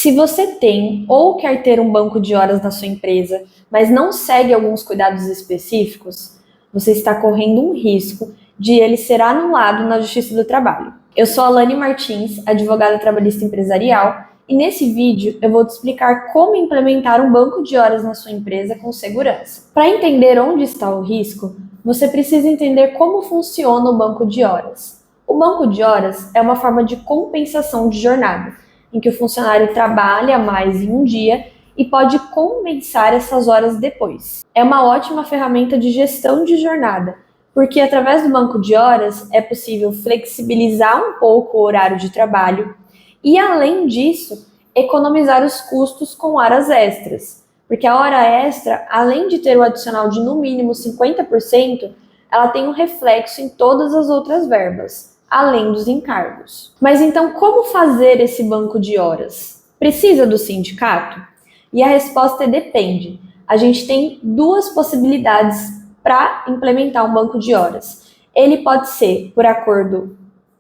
Se você tem ou quer ter um banco de horas na sua empresa, mas não segue alguns cuidados específicos, você está correndo um risco de ele ser anulado na Justiça do Trabalho. Eu sou a Alane Martins, advogada trabalhista empresarial, e nesse vídeo eu vou te explicar como implementar um banco de horas na sua empresa com segurança. Para entender onde está o risco, você precisa entender como funciona o banco de horas. O banco de horas é uma forma de compensação de jornada, em que o funcionário trabalha mais em um dia e pode compensar essas horas depois. É uma ótima ferramenta de gestão de jornada, porque através do banco de horas é possível flexibilizar um pouco o horário de trabalho e, além disso, economizar os custos com horas extras, porque a hora extra, além de ter o adicional de no mínimo 50%, ela tem um reflexo em todas as outras verbas, além dos encargos. Mas então, como fazer esse banco de horas? Precisa do sindicato? E a resposta é depende. A gente tem duas possibilidades para implementar um banco de horas. Ele pode ser por acordo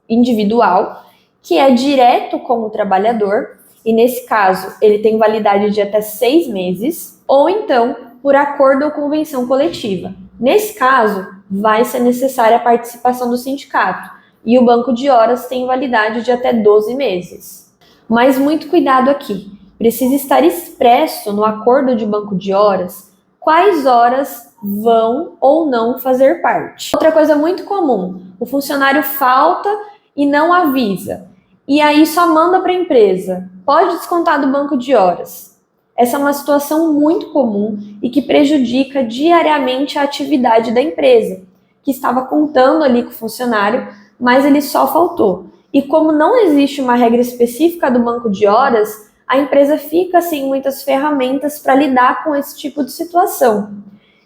individual, que é direto com o trabalhador, e nesse caso ele tem validade de até 6 meses, ou então por acordo ou convenção coletiva. Nesse caso, vai ser necessária a participação do sindicato, e o banco de horas tem validade de até 12 meses. Mas muito cuidado aqui, precisa estar expresso no acordo de banco de horas quais horas vão ou não fazer parte. Outra coisa muito comum, o funcionário falta e não avisa, e aí só manda para a empresa, pode descontar do banco de horas. Essa é uma situação muito comum e que prejudica diariamente a atividade da empresa, que estava contando ali com o funcionário, mas ele só faltou. E como não existe uma regra específica do banco de horas, a empresa fica sem muitas ferramentas para lidar com esse tipo de situação.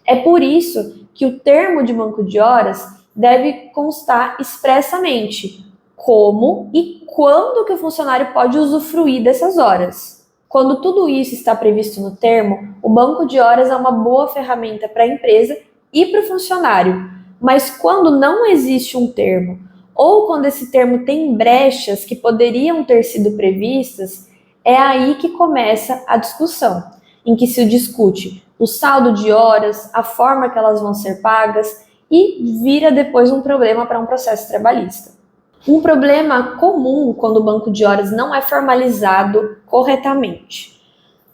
É por isso que o termo de banco de horas deve constar expressamente como e quando que o funcionário pode usufruir dessas horas. Quando tudo isso está previsto no termo, o banco de horas é uma boa ferramenta para a empresa e para o funcionário. Mas quando não existe um termo, ou quando esse termo tem brechas que poderiam ter sido previstas, é aí que começa a discussão, em que se discute o saldo de horas, a forma que elas vão ser pagas e vira depois um problema para um processo trabalhista. Um problema comum quando o banco de horas não é formalizado corretamente.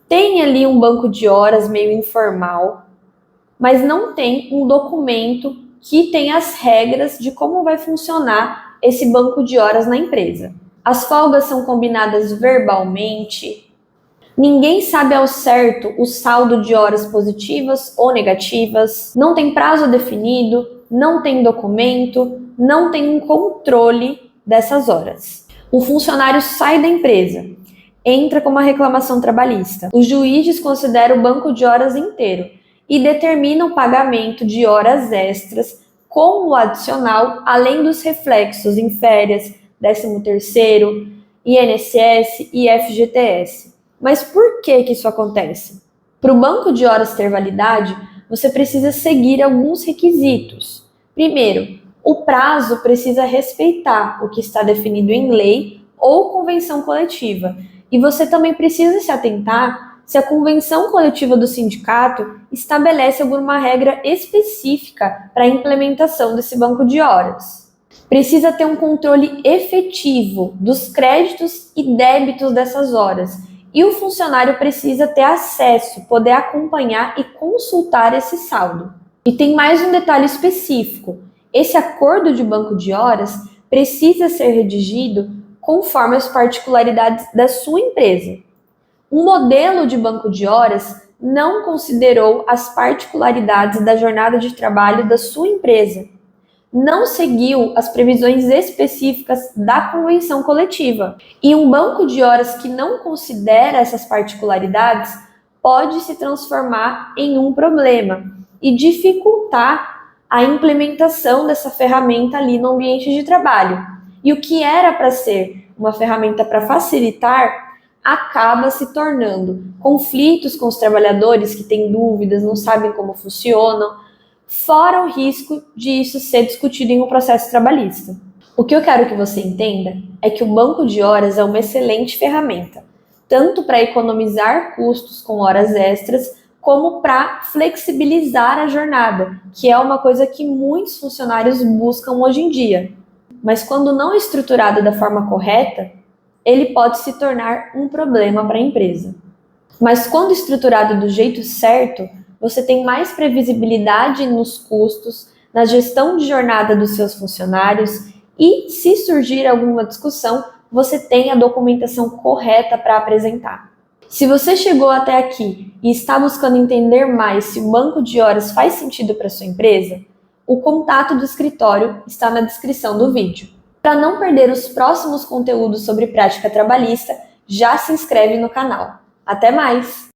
Tem ali um banco de horas meio informal, mas não tem um documento que tem as regras de como vai funcionar esse banco de horas na empresa. As folgas são combinadas verbalmente, ninguém sabe ao certo o saldo de horas positivas ou negativas, não tem prazo definido, não tem documento, não tem um controle dessas horas. O funcionário sai da empresa, entra com uma reclamação trabalhista. Os juízes consideram o banco de horas inteiro e determinam o pagamento de horas extras com o adicional, além dos reflexos em férias, 13º, INSS e FGTS. Mas por que isso acontece? Para o banco de horas ter validade, você precisa seguir alguns requisitos. Primeiro, o prazo precisa respeitar o que está definido em lei ou convenção coletiva. E você também precisa se atentar se a convenção coletiva do sindicato estabelece alguma regra específica para a implementação desse banco de horas. Precisa ter um controle efetivo dos créditos e débitos dessas horas. E o funcionário precisa ter acesso, poder acompanhar e consultar esse saldo. E tem mais um detalhe específico. Esse acordo de banco de horas precisa ser redigido conforme as particularidades da sua empresa. Um modelo de banco de horas não considerou as particularidades da jornada de trabalho da sua empresa. Não seguiu as previsões específicas da convenção coletiva. E um banco de horas que não considera essas particularidades pode se transformar em um problema e dificultar a implementação dessa ferramenta ali no ambiente de trabalho. E o que era para ser uma ferramenta para facilitar, acaba se tornando conflitos com os trabalhadores que têm dúvidas, não sabem como funcionam, fora o risco de isso ser discutido em um processo trabalhista. O que eu quero que você entenda é que o banco de horas é uma excelente ferramenta, tanto para economizar custos com horas extras, como para flexibilizar a jornada, que é uma coisa que muitos funcionários buscam hoje em dia. Mas quando não estruturado da forma correta, ele pode se tornar um problema para a empresa. Mas quando estruturado do jeito certo, você tem mais previsibilidade nos custos, na gestão de jornada dos seus funcionários e, se surgir alguma discussão, você tem a documentação correta para apresentar. Se você chegou até aqui e está buscando entender mais se o banco de horas faz sentido para sua empresa, o contato do escritório está na descrição do vídeo. Para não perder os próximos conteúdos sobre prática trabalhista, já se inscreve no canal. Até mais!